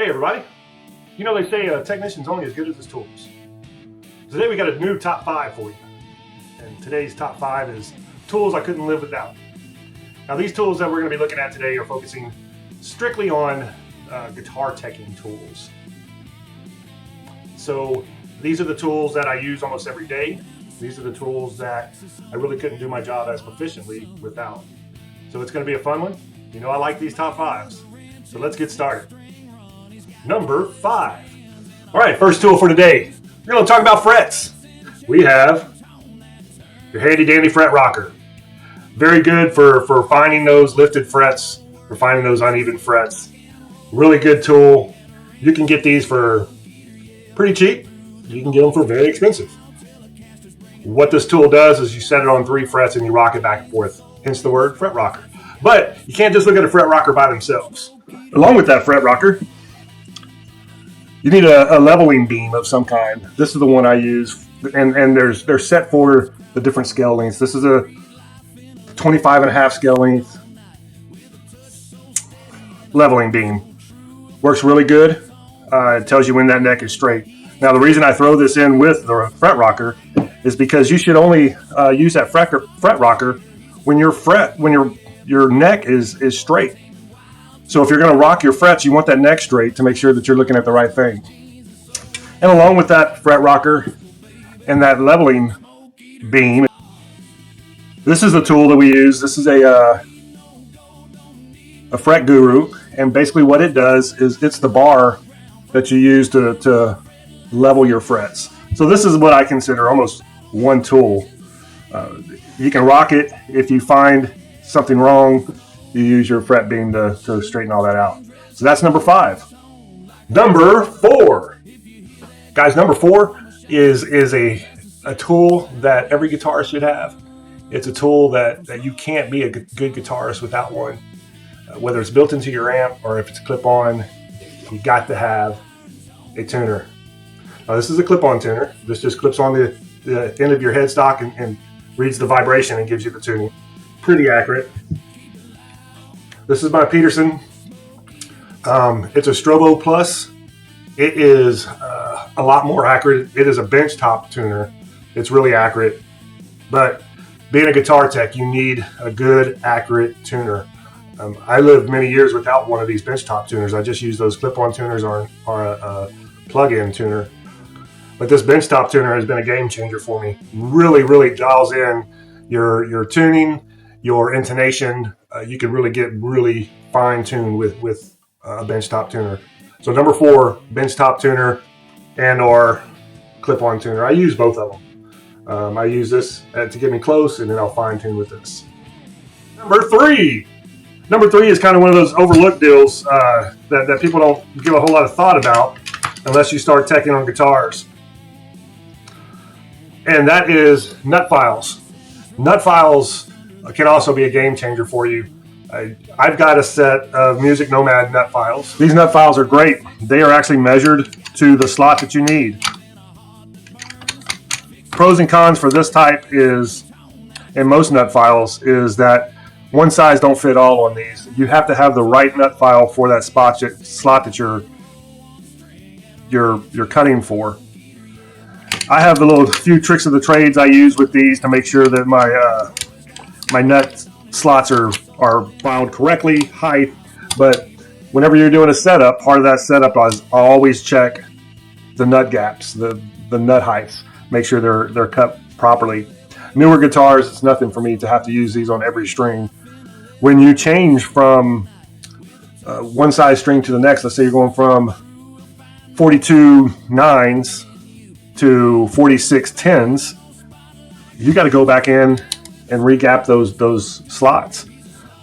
Hey everybody, you know they say a technician's only as good as his tools. Today we got a new top 5 for you. And today's top 5 is tools I couldn't live without. Now these tools that we're going to be looking at today are focusing strictly on guitar teching tools. So these are the tools that I use almost every day. These are the tools that I really couldn't do my job as proficiently without. So it's going to be a fun one. You know I like these top 5s. So let's get started. Number 5. All right, first tool for today. We're going to talk about frets. We have your handy dandy fret rocker. Very good for finding those lifted frets, for finding those uneven frets. Really good tool. You can get these for pretty cheap. You can get them for very expensive. What this tool does is you set it on 3 frets and you rock it back and forth. Hence the word fret rocker. But you can't just look at a fret rocker by themselves. Along with that fret rocker, you need a leveling beam of some kind. This is the one I use, and they're set for the different scale lengths. This is a 25.5 scale length leveling beam. Works really good. It tells you when that neck is straight. Now the reason I throw this in with the fret rocker is because you should only use that fret rocker when your neck is straight. So if you're going to rock your frets, you want that neck straight to make sure that you're looking at the right thing. And along with that fret rocker and that leveling beam, this is the tool that we use. This is a Fret Guru, and basically what it does is it's the bar that you use to level your frets. So this is what I consider almost one tool. You can rock it. If you find something wrong, you use your fret beam to straighten all that out. So that's number 5. Number 4. Guys, number 4 is a tool that every guitarist should have. It's a tool that you can't be a good guitarist without one. Whether it's built into your amp or if it's clip-on, you got to have a tuner. Now this is a clip-on tuner. This just clips on the end of your headstock and reads the vibration and gives you the tuning. Pretty accurate. This is my Peterson. It's a Strobo Plus. It is a lot more accurate. It is a benchtop tuner. It's really accurate. But being a guitar tech, you need a good, accurate tuner. I lived many years without one of these benchtop tuners. I just use those clip-on tuners or a plug-in tuner. But this benchtop tuner has been a game changer for me. Really, really dials in your tuning, your intonation. You can really get really fine-tuned with a benchtop tuner. So number 4, benchtop tuner and or clip-on tuner. I use both of them. I use this to get me close, and then I'll fine-tune with this. Number 3. Number 3 is kind of one of those overlooked deals that people don't give a whole lot of thought about unless you start teching on guitars. And that is nut files. Nut files can also be a game changer for you. I've got a set of Music Nomad nut files. These nut files are great. They are actually measured to the slot that you need. Pros and cons for this type is, in most nut files, is that one size don't fit all on these. You have to have the right nut file for that slot that you're cutting for. I have a few tricks of the trades I use with these to make sure that my nut slots are filed correctly, height. But whenever you're doing a setup, part of that setup is I'll always check the nut gaps, the nut heights, make sure they're cut properly. Newer guitars, it's nothing for me to have to use these on every string. When you change from one size string to the next, let's say you're going from 42 9s to 46 10s, you got to go back in and regap those slots.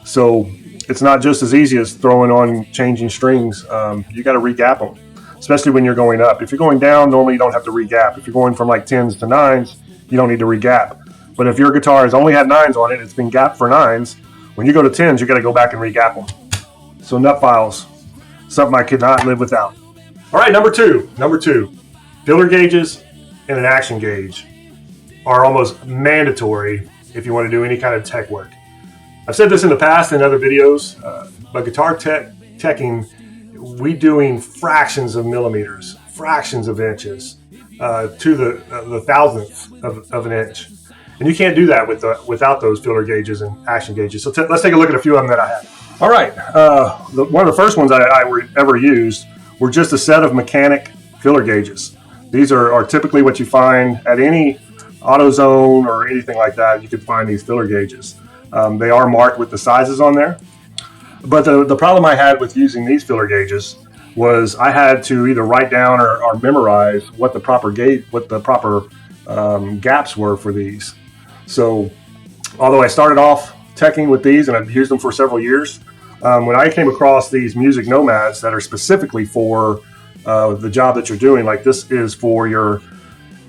So it's not just as easy as throwing on changing strings. You got to regap them, especially when you're going up. If you're going down, normally you don't have to regap. If you're going from like 10s to 9s, you don't need to regap. But if your guitar has only had 9s on it, it's been gapped for 9s, when you go to 10s, you got to go back and regap them. So nut files, something I could not live without. All right, number 2. Filler gauges and an action gauge are almost mandatory if you want to do any kind of tech work. I've said this in the past in other videos, but guitar teching we doing fractions of millimeters, fractions of inches, to the thousandth of an inch. And you can't do that without those filler gauges and action gauges. So let's take a look at a few of them that I have. All right. One of the first ones I ever used were just a set of mechanic filler gauges. These are typically what you find at any AutoZone or anything like that. You can find these filler gauges. They are marked with the sizes on there. But the problem I had with using these filler gauges was I had to either write down or memorize what the proper gaps were for these. So although I started off teching with these and I've used them for several years, when I came across these Music Nomads that are specifically for the job that you're doing, like this is for your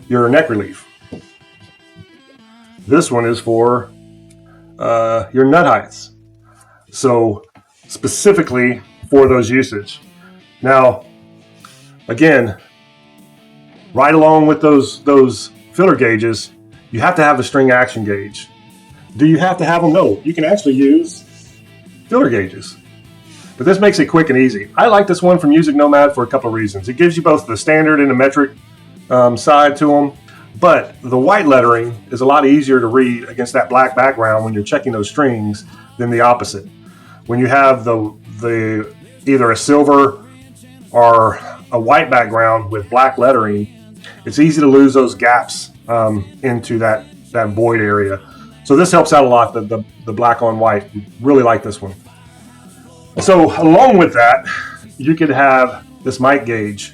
neck relief. This one is for your nut heights. So specifically for those usage. Now, again, right along with those filler gauges, you have to have the string action gauge. Do you have to have them? No, you can actually use filler gauges. But this makes it quick and easy. I like this one from Music Nomad for a couple of reasons. It gives you both the standard and the metric side to them, but the white lettering is a lot easier to read against that black background when you're checking those strings than the opposite. When you have the either a silver or a white background with black lettering, it's easy to lose those gaps into that void area. So this helps out a lot, the black on white. Really like this one. So along with that, you could have this mic gauge.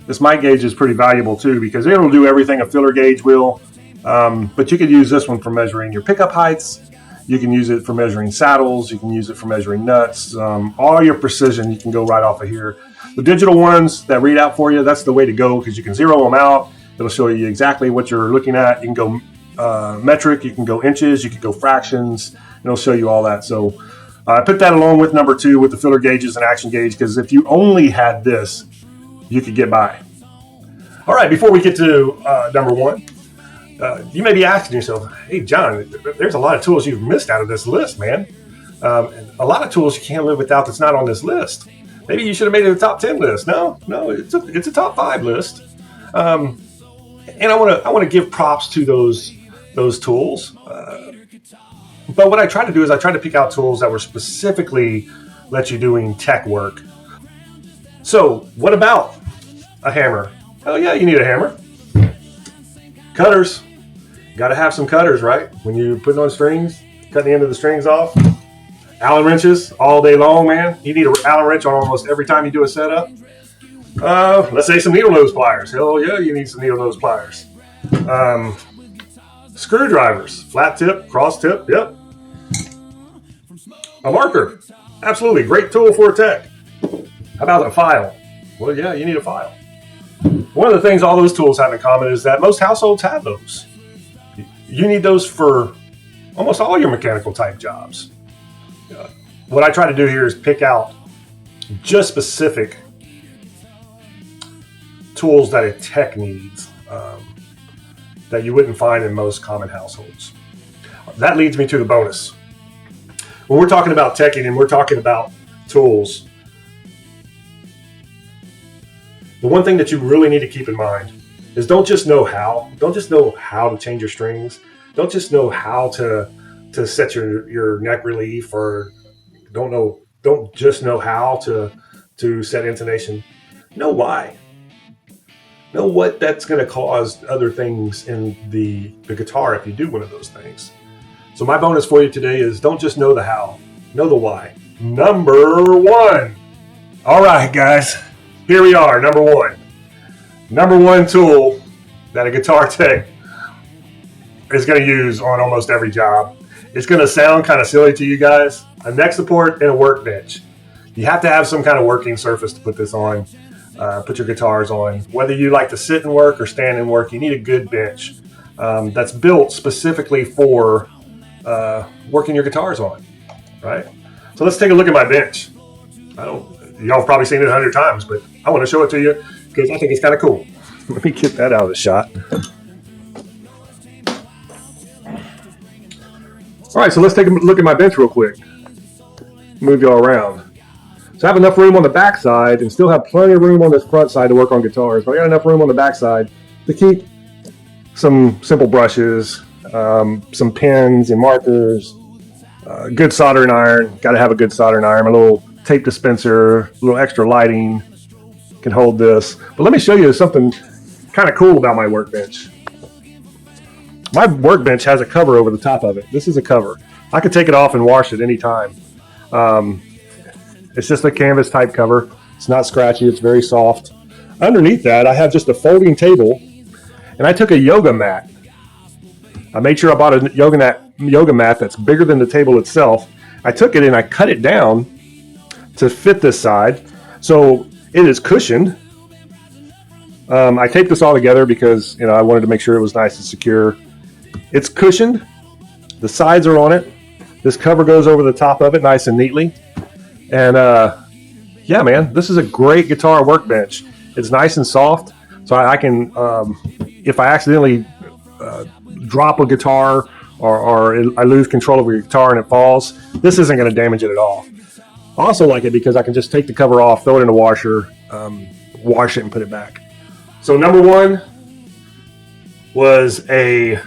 This mic gauge is pretty valuable too because it'll do everything a filler gauge will, but you could use this one for measuring your pickup heights. You can use it for measuring saddles. You can use it for measuring nuts. All your precision, you can go right off of here. The digital ones that read out for you, that's the way to go because you can zero them out. It'll show you exactly what you're looking at. You can go metric, you can go inches, you can go fractions. It'll show you all that. So I put that along with number 2 with the filler gauges and action gauge because if you only had this, you could get by. All right, before we get to number 1, you may be asking yourself, hey, John, there's a lot of tools you've missed out of this list, man. And a lot of tools you can't live without that's not on this list. Maybe you should have made it a top 10 list. No, it's a top 5 list. And I want to give props to those tools. But what I try to do is I try to pick out tools that were specifically let you doing tech work. So what about a hammer? Oh yeah, you need a hammer. Cutters. Got to have some cutters, right? When you're putting on strings, cutting the end of the strings off. Allen wrenches all day long, man. You need an Allen wrench on almost every time you do a setup. Let's say some needle nose pliers. Hell yeah, you need some needle nose pliers. Screwdrivers, flat tip, cross tip, yep. A marker, absolutely, great tool for a tech. How about a file? Well, yeah, you need a file. One of the things all those tools have in common is that most households have those. You need those for almost all your mechanical type jobs. What I try to do here is pick out just specific tools that a tech needs that you wouldn't find in most common households. That leads me to the bonus. When we're talking about teching and we're talking about tools, the one thing that you really need to keep in mind is don't just know how to change your strings. Don't just know how to set your neck relief, or don't just know how to set intonation. Know why. Know what that's going to cause other things in the guitar if you do one of those things. So my bonus for you today is don't just know the how, know the why. Number 1. All right, guys, here we are, number 1. Number 1 tool that a guitar tech is going to use on almost every job. It's going to sound kind of silly to you guys. A neck support and a workbench. You have to have some kind of working surface to put this on. Put your guitars on. Whether you like to sit and work or stand and work, you need a good bench that's built specifically for working your guitars on, right? So let's take a look at my bench. Y'all have probably seen it 100 times, but I want to show it to you because I think it's kind of cool. Let me get that out of the shot. All right, so let's take a look at my bench real quick. Move y'all around. So I have enough room on the back side and still have plenty of room on this front side to work on guitars. But I got enough room on the back side to keep some simple brushes, some pens and markers, good soldering iron. Got to have a good soldering iron. A little tape dispenser, a little extra lighting can hold this. But let me show you something kind of cool about my workbench. My workbench has a cover over the top of it. This is a cover. I could take it off and wash it anytime. It's just a canvas type cover. It's not scratchy. It's very soft. Underneath that, I have just a folding table, and I took a yoga mat. I made sure I bought a yoga mat that's bigger than the table itself. I took it and I cut it down to fit this side, so it is cushioned. I taped this all together because I wanted to make sure it was nice and secure. It's cushioned. The sides are on it. This cover goes over the top of it nice and neatly. And yeah, man, this is a great guitar workbench. It's nice and soft, so I can, if I accidentally drop a guitar or I lose control of your guitar and it falls, this isn't going to damage it at all. I also like it because I can just take the cover off, throw it in the washer, wash it, and put it back. So number one was a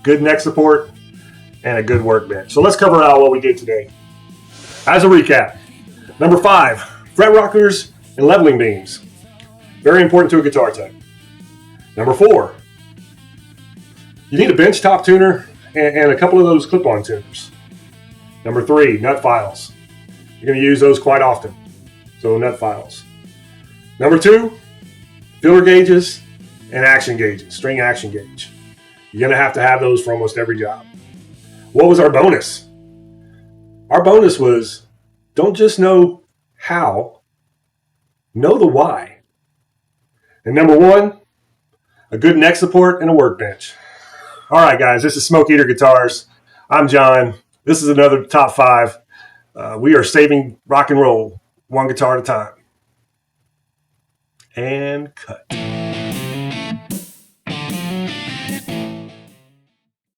good neck support and a good workbench. So let's cover out what we did today. As a recap, number 5, fret rockers and leveling beams. Very important to a guitar tech. Number 4, you need a bench top tuner and a couple of those clip-on tuners. Number 3, nut files. You're going to use those quite often, so nut files. Number 2, filler gauges and action gauges, string action gauge. You're going to have those for almost every job. What was our bonus? Our bonus was, don't just know how, know the why. And number 1, a good neck support and a workbench. All right, guys, this is Smoke Eater Guitars. I'm John. This is another top 5. We are saving rock and roll one guitar at a time. And cut.